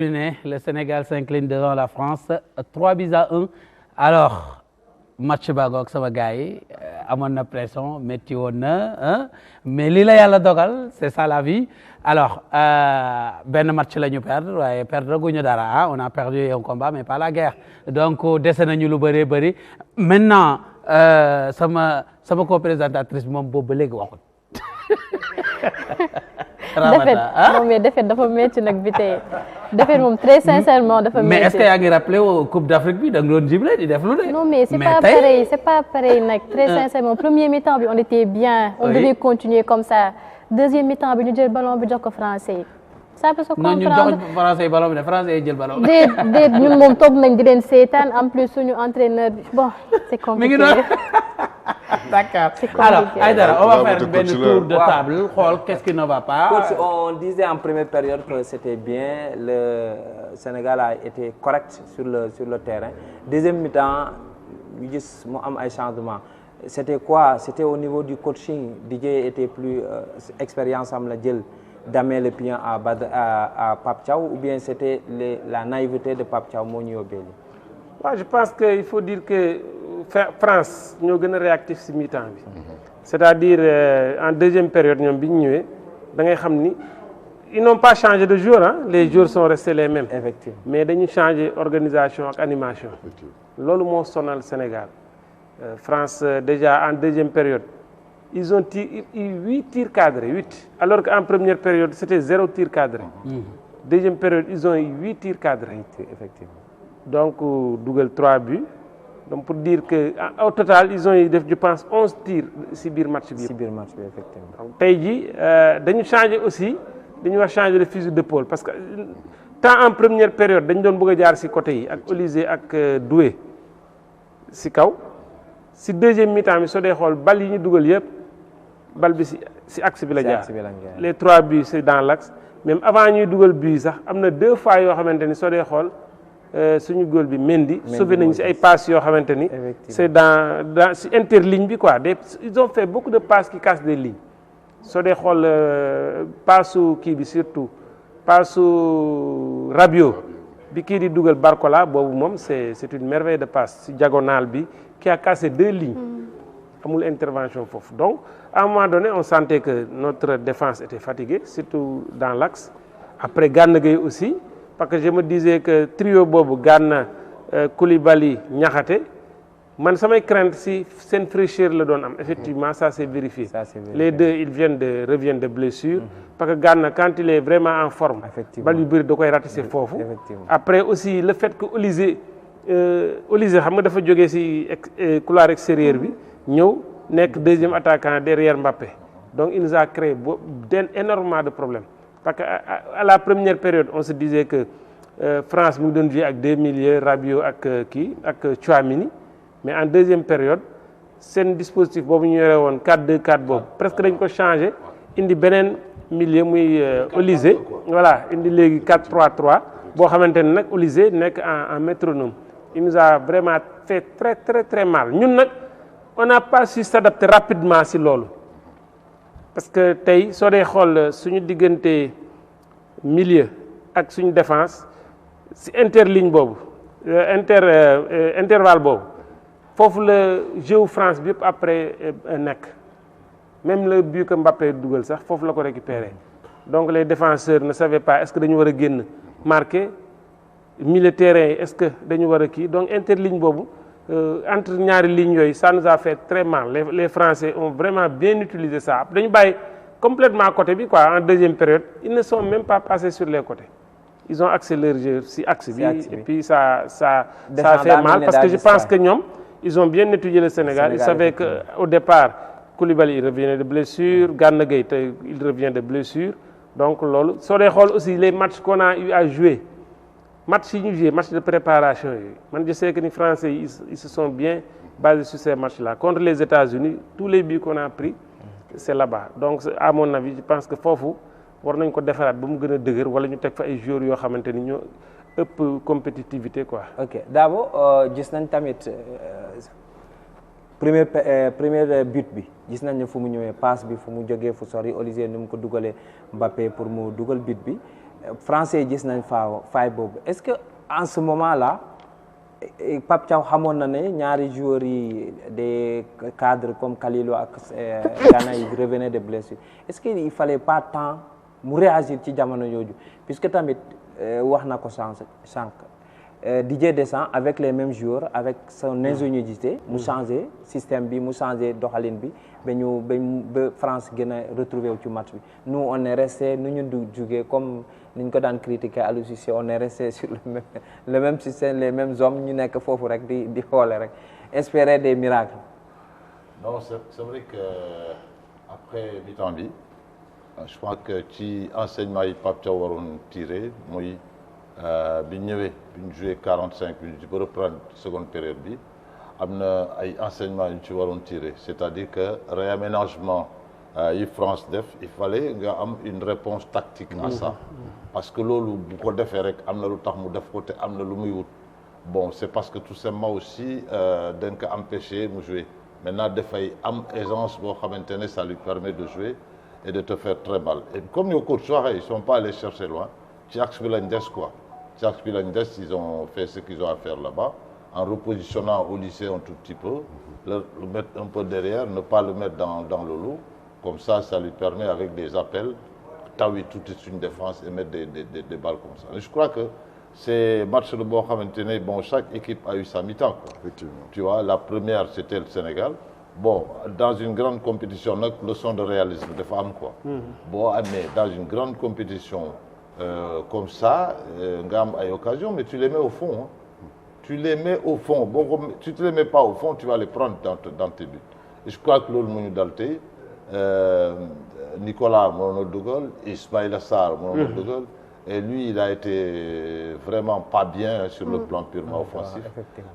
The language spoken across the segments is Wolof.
Le Sénégal s'incline devant la France 3-1. Alors match bagoog sama gars yi amoon na pression métti woon na mais lii la yàlla dogal c'est ça la vie. Alors benn match la ñu perdre waaye perdre guñu dara on a perdu un combat mais pas la guerre donc dese nañu lu bëree bëri maintenant sama co-présentatrice moom boobu ba léegi waxut. non mais défaite dafa métti nag bi tey défaite moom très sincèrement dafa métti. mais est-ce que yaa ngi rappelé Coupe d'Afrique bi da nga doon jible di def lu ne. non mais c'est pas pareil nag très sincèrement premier mi-temps bi on était bien. on devait continuer comme ça deuxième mi-temps bi ñu jël ballon bi jox ko français yi. ça peut se comprendre non ñu jox français yi ballon bi de français yi jël ballon bi. déet ñun moom toog nañ di leen seetaan en plus suñu entraîneur bi bon c'est compliqué. D'accord. Alors, Aïdara, on va faire benn tour de table, xool qu'est-ce qui ne va pas. Coach, on disait en première période que c'était bien, le Sénégal a été correct sur le terrain. Deuxième mi-temps, ñu gis mu am ay changements. C'était quoi? C'était au niveau du coaching. DJ était plus expérience am la jël damer le pion à Pape Thiaw ou bien c'était la naïveté de Pape Thiaw moo ñu yóbbee li. waaw je pense que il faut dire que France ñoo gën a réactif ci mi-temps bi. c'est-à-dire en deuxième période ñoom bi ñu ñëwee da ngay xam ni ils n'ont pas changé de joueur hein les joueurs sont restés les mêmes. Effectivement. mais dañu changé organisation ak animation. loolu moo sonal Sénégal. France déjà en deuxième période ils ont eu 8 tirs cadrés 8 alors qu'en première période c'était 0 tir cadré. Deuxième période ils ont eu 8 tirs cadrés. Effectivement. Donc dugal 3 buts donc pour dire que au total ils ont eu def je pense 11 tirs ci biir match bi. ci biir match bi effectivement. donc tey jii dañu changer aussi dañu wax changer de fusil d'épaule parce que tant en première période dañu doon bëgg a jaar ci côté yi ak Olysée ak Doué ci kaw ci deuxième mi-temps bi soo dee xool bal yi ñu dugal yëpp bal bi ci axe bi la jaar. Les 3 buts c'est dans l'axe même avant ñuy dugal but sax am na 2 fois yoo xamante ni soo dee xool. suñu góol bi Mendy sauvé nañu ci ay passes yoo xamante ni c'est dans ci interligne bi quoi ils ont fait beaucoup de passes qui cassent des lignes soo dee xool passu kii bi surtout passu Rabiot bi kii di dugal Barcola boobu moom c'est une merveille de passe ci diagonale bi qui a cassé 2 lignes amul intervention foofu donc à un moment donné on sentait que notre défense était fatiguée surtout dans l'axe après Gana Gueye aussi parce que je me disais que trio boobu Gana Koulibaly Niakhaté man samay crainte si seen fraîcheur la doon am effectivement ça c'est vérifié. Les deux ils reviennent de blessure. Parce que Gana quand il est vraiment en forme. bal yu bëri da koy ratisser foofu. Après aussi le fait que Olysée xam nga dafa jógee si couloir extérieur bi ñëw nekk deuxième attaquant derrière Mbappé donc il nous a créé énormément de problèmes. Parce qu'à la première période on se disait que France mu ngi doon jouer ak 2 milieux Rabiot ak Tchouaméni mais en deuxième période seen dispositif boobu ñu yore woon 4-2-4 boobu presque dañ ko changé indi beneen milieu muy Olysée voilà indi léegi 4-3-3 boo xamante ne nag Olysée nekk en métronome il nous a vraiment fait très très très mal ñun nag on n'a pas su s'adapter rapidement si loolu. Parce que tey soo dee xool suñu diggante milieu ak suñu défense ci interligne boobu intervalle boobu foofu la jeu France bi yëpp après nekk même le but que Mbappé dugal sax foofu la ko récupérer donc les défenseurs ne savaient pas est-ce que dañu war a génn marquer milieu terrain yi est-ce que dañu war a kii donc interligne boobu entre ñaari lignes yooyu ça nous a fait très mal les Français ont vraiment bien utilisé ça dañu bàyyi complètement côté bi quoi en deuxième période ils ne sont même pas passés sur les côtés ils ont axé leur jeu si axe bi et puis ça a fait mal parce que je pense que ñoom ils ont bien étudié le Sénégal ils savaient que au départ Koulibaly il revenait de blessure Gana Gueye tey il revient de blessure donc loolu soo dee xool aussi les matchs qu'on a eu à jouer match yi ñu joué match de préparation yooyu man je sais que ni Français ils se sont bien basés sur ces matchs-là contre les États-Unis tous les buts qu'on a pris c'est là-bas donc à mon avis je pense que foofu war nañ ko defaraat ba mu gën a dëgër wala ñu teg fa ay joueurs yoo xamante ni ñoo ëpp compétitivité quoi. Ok Dabo gis nañ tamit premier but bi gis nañ ne fu mu ñëwee passe bi fu mu jógee fu sori Olysée ni mu ko dugalee Mbappé pour mu dugal but bi français gis nañ faay boobu est-ce que en ce moment-là Pape Thiaw xamoon na ne ñaari joueurs yi des cadres comme Kalilou ak Gana yi revenaient de blessure est-ce que il fallait pas temps mu réagir ci jamono jooju puisque tamit wax na ko sànq Didier Deschamps avec les mêmes joueurs avec son ingéniosité mu changé système bi mu changé doxalin bi ba France gën a retrouver wu ci match bi nous on est resté nu ñu jugee comme ni ñu ko daan critiquer Aliou Cissé on est resté sur le même système les mêmes hommes ñu nekk foofu rek di xoole rek espérer des miracles. Non c'est vrai que après mi-temps bi je pense que ci enseignement yi Pape Thiaw waroon tiré muy bi ñëwee bi ñu joué 45 minutes ba reprendre seconde période bi am na ay enseignements yu ñu ci waroon tiré c'est-à-dire que réaménagement yi France def il fallait nga am une réponse tactique à ça parce que loolu bu ko defee rek am na lu tax mu def ko te am na lu muy wut bon c'est parce que tout simplement aussi dañ ko empêcher mu jouer maintenant dafay am aisance boo xamante ne ça lui permet de jouer et de te faire très mal et comme ni ko coach waxee ils sont pas allés chercher loin ci axe bi lañ des quoi ci axe bi lañ des ils ont fait ce qu'ils ont à faire là-bas en repositionnant au lycée un tout petit peu le mettre un peu derrière ne pas le mettre dans le lot comme ça lui permet avec des appels tawi toute une défense et mettre des balles comme ça et je crois que c'est match de boo xamante ne bon chaque équipe a eu sa mi-temps quoi. Effectivement. Tu vois la première c'était le Sénégal bon dans une grande compétition nag leçon de réalisme dafa am quoi boo amee dans une grande compétition comme ça nga am ay occasion mais tu les mets au fond hein. Tu les mets au fond tu te les mets pas au fond tu vas les prendre dans tes buts et je crois que loolu mu ñu dal tey Nicolas mënoon na dugal Ismaïla Sarr mënoon na dugal et lui il a été vraiment pas bien sur le plan purement offensif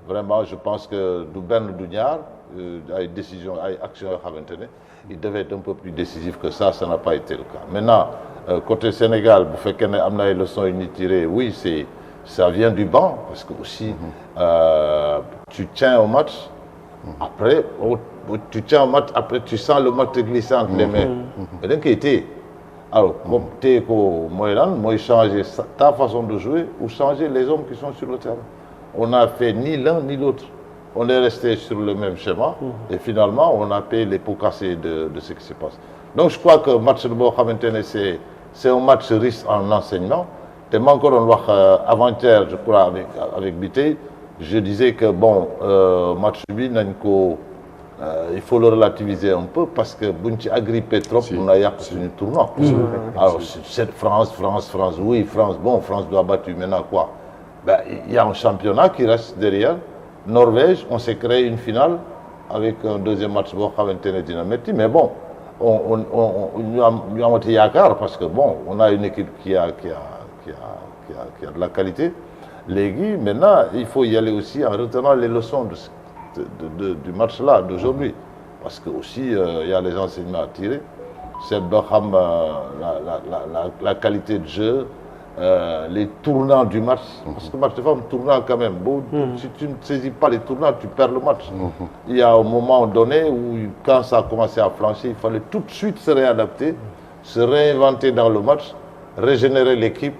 vraiment je pense que du benn du ñaar ay décisions ay actions yoo xamante ne il devait être un peu plus décisif que ça n'a pas été le cas maintenant côté Sénégal bu fekkee ne am na ay leçons yu ñuy tirées oui ça vient du banc parce que aussi tu tiens au match après tu tiens au match après tu sens le match te glisser entre les mains mais da nga koy téye alors comme téye ko mooy lan mooy changer ta façon de jouer ou changer les hommes qui sont sur le terrain on n'a fait ni l'un ni l'autre on est resté sur le même schéma et finalement on a payé les pots cassés de ce qui se passe donc je crois que match boo xamante ne c'est un match riche en enseignement te maa ngi ko doon wax avant-hier je crois avec Biteye je disais que bon match bi nañ ko il faut le relativiser un peu parce que buñ ci agrippé trop mun na yàq suñu tournoi alors cette France oui France doit battre maintenant quoi ben il y a un championnat qui reste derrière Norvège on s'est créé une finale avec un deuxième match boo xamante ne dina métti mais bon ñu amati yaakaar parce que bon on a une équipe qui a de la qualité léegi maintenant il faut y aller aussi en retenant les leçons du match là d'aujourd'hui parce que aussi il y a les enseignements à tirer c'est ba xam la qualité de jeu les tournants du match parce que match dafa am tournant quand même si tu ne saisis pas les tournants tu perds le match il y a un moment donné où quand ça a commencé à flancher il fallait tout de suite se réadapter se réinventer dans le match régénérer l'équipe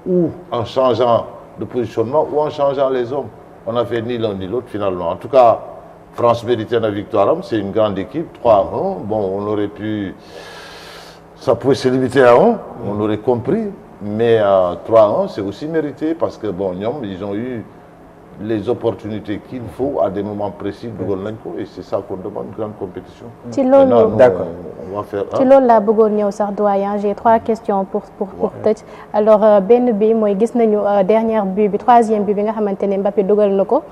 ou en changeant de positionnement ou en changeant les hommes on a fait ni l'un ni l'autre finalement en tout cas France méritait la victoire c'est une grande équipe 3-1 bon on aurait pu ça pouvait se limiter à 1 on aurait compris mais 3-1 c'est aussi mérité parce que bon ñoom ils ont eu les opportunités qu'il faut à des moments précis dugal nañ ko et c'est ça qu'on demande grande compétition. ci loolu d'accord on va faire ci loolu laa bëggoon ñëw sax doyen j'ai 3 questions pour tëj alors benn bi mooy gis nañu dernière but bi troisième but bi nga xamante ne Mbappé dugal na ko.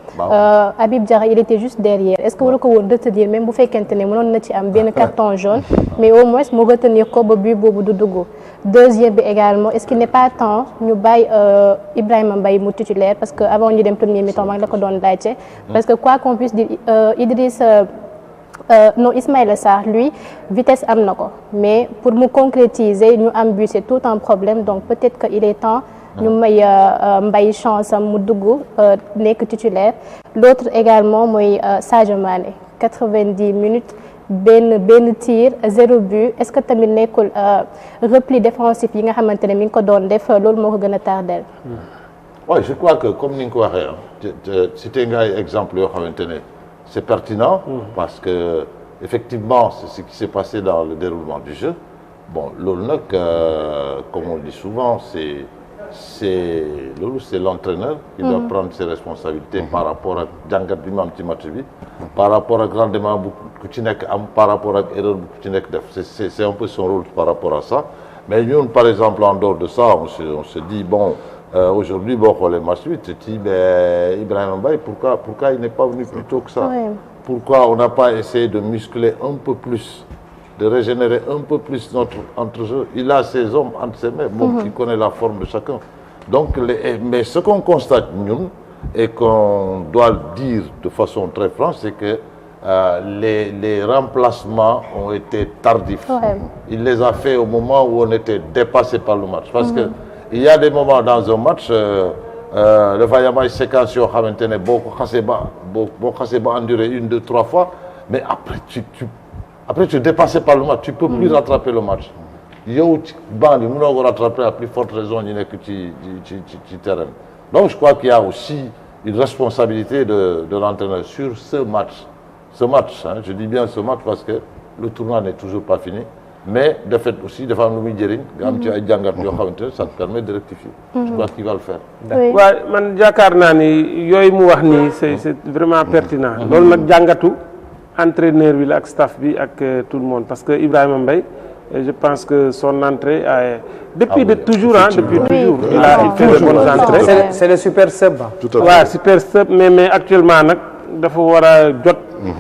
Habib Diarra il était juste derrière est-ce que waru ko woon retenir même bu fekkente ne mënoon na ci am benn carton jaune mais au moins mu retenir ko ba but boobu du dugg. Deuxième bi également est-ce qu'il n'est pas temps ñu bàyyi Ibrahima Mbaye mu titulaire parce que avant ñu dem premier mi-temps maa ngi la ko doon laajte parce que quoi qu'on puisse dire Ismaïla Sarr lui vitesse am na ko mais pour mu concrétiser ñu am but c'est tout un problème donc peut-être que il est temps ñu may Mbaye chance am mu dugg nekk titulaire l'autre également mooy Sadio Mané 90 minutes benn tir 0 but est-ce que tamit nekkul repli défensif yi nga xamante ne mi ngi ko doon def loolu moo ko gën a tardel. Oui, je crois que comme ni nga ko waxee cité nga ay exemple yoo xamante ne c'est pertinent parce que effectivement c'est ce qui s'est passé dans le déroulement du jeu. Bon loolu nag comme on dit souvent c'est l'entraîneur qui doit prendre ses responsabilités par rapport ak jàngat bi mu am ci match bi par rapport ak rendement bu ku ci nekk am par rapport ak erreur bu ku ci nekk def c'est un peu son rôle par rapport à ça mais ñun par exemple en dehors de ça on se dit bon aujourd'hui boo xoolee match bi tu te dis ben Ibrahima Mbaye pourquoi il n'est pas venu plus tôt que ça pourquoi on n'a pas essayé de muscler un peu plus de régénérer un peu plus notre entrejeu. Il a ses hommes entre ses mains, bon, qui connaît la forme de chacun. Donc, mais ce qu'on constate, nous, et qu'on doit dire de façon très franche, c'est que les remplacements ont été tardifs. Il les a fait au moment où on était dépassé par le match. Parce que il y a des moments dans un match, le Vayama séquence yoo xamante ne boo ko xasee ba endurer 1, 2, 3 fois, mais après tu es dépassé par le match, tu peux plus rattraper le match. yow ci banc bi mënoo ko rattraper à plus forte raison ñu nekk ci terrain. Donc je crois qu'il y a aussi une responsabilité de l'entraîneur sur ce match. Ce match, hein, je dis bien ce match parce que le tournoi n'est toujours pas fini. Mais de fait aussi dafa am lu muy jëriñ nga am ci ay jàngat yoo xamante ne ça te permet de rectifier. Je crois qu'il va le faire. waaw man yaakaar naa ni yooyu mu wax nii c'est vraiment pertinent. loolu nag jàngatu entraîneur bi la ak staff bi ak tout le monde parce que Ibrahima Mbaye je pense que son entrée depuis toujours depuis toujours il fait de bonnes entrées. C'est le super sub. Tout à fait. waaw super sub mais actuellement nag dafa war a jot.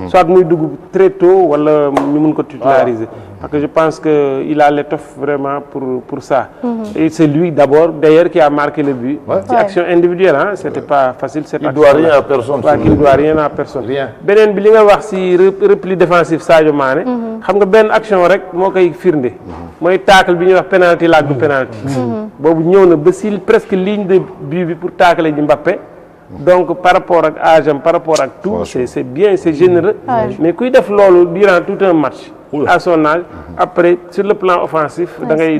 soit muy dugg très tôt wala ñu mun ko titulariser. Parce que je pense que il a l'étoffe vraiment pour ça. Et c'est lui d'abord d'ailleurs qui a marqué le but. C'est action individuelle hein, c'était pas facile cette action. Il doit rien à personne. waaw il doit rien à personne. Rien. beneen bi li nga wax ci repli défensif Sadio Mané. xam nga benn action rek moo koy firnde. mooy tacle bi ñuy wax penalty la ak du penalty. boobu ñëw na ba si presque ligne de but bi pour tacler ji Mbappé. Donc par rapport ak âge am par rapport ak tout c'est bien c'est généreux mais kuy def loolu durant tout un match à son âge après sur le plan offensif da ngay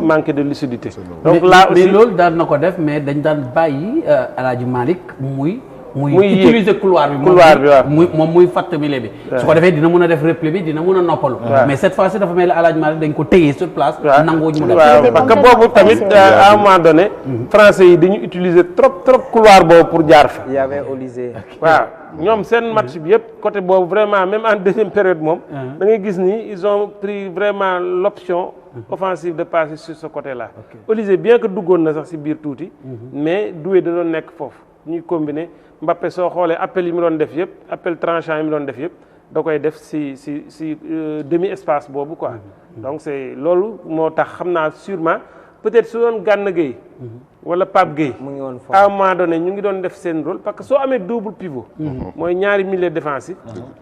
manquer de lucidité donc là aussi mais loolu daan na ko def mais dañ daan bàyyi El Hadji Malick muy utiliser couloir bi waaw moom muy fatt milieu bi su ko defee dina mën a def repli bi dina mën a noppalu mais cette fois-ci dafa mel ni El Hadji Malick dañ ko téye sur place nangoo ñu mu def parce que boobu tamit à un moment donné français yi dañu utiliser trop couloir boobu pour jaar fa Il y avait Olysée. waaw ñoom seen match bi yëpp côté boobu vraiment même en deuxième période moom da ngay gis ni ils ont pris vraiment l'option offensive de passer sur ce côté-là Olysée bien que duggoon na sax ci biir tuuti mais Doué da doon nekk foofu ñuy combiner Mbappé soo xoolee appel yi mu doon def yëpp appel tranchant yi mu doon def yëpp da koy def ci demi espace boobu quoi donc c'est loolu moo tax xam naa sûrement peut-être su doon Gana Gueye wala Pape Gueye mu ngi woon foofu à un moment donné ñu ngi doon def seen rôle parce que soo amee double pivot mooy ñaari milieu défensif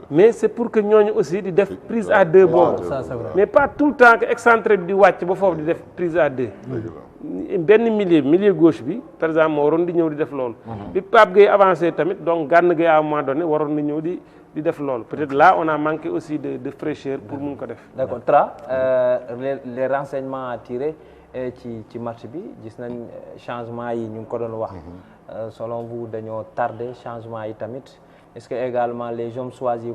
mais c'est pour que ñooñu aussi di def prise à deux boobu mais pas tout le temps que excentré bi di wàcc ba foofu di def prise à deux benn milieu gauche bi par exemple moo waroon di ñëw di def loolu bi Pape Gueye avancé tamit donc Gana Gueye à un moment donné waroon na ñëw di def loolu peut-être là on a manqué aussi de fraîcheur pour mun ko def d'accord Tra les renseignements à tirer ci match bi gis nañ changement yi ñu ngi ko doon wax selon vous dañoo tardé changement yi tamit est-ce que également les hommes choisis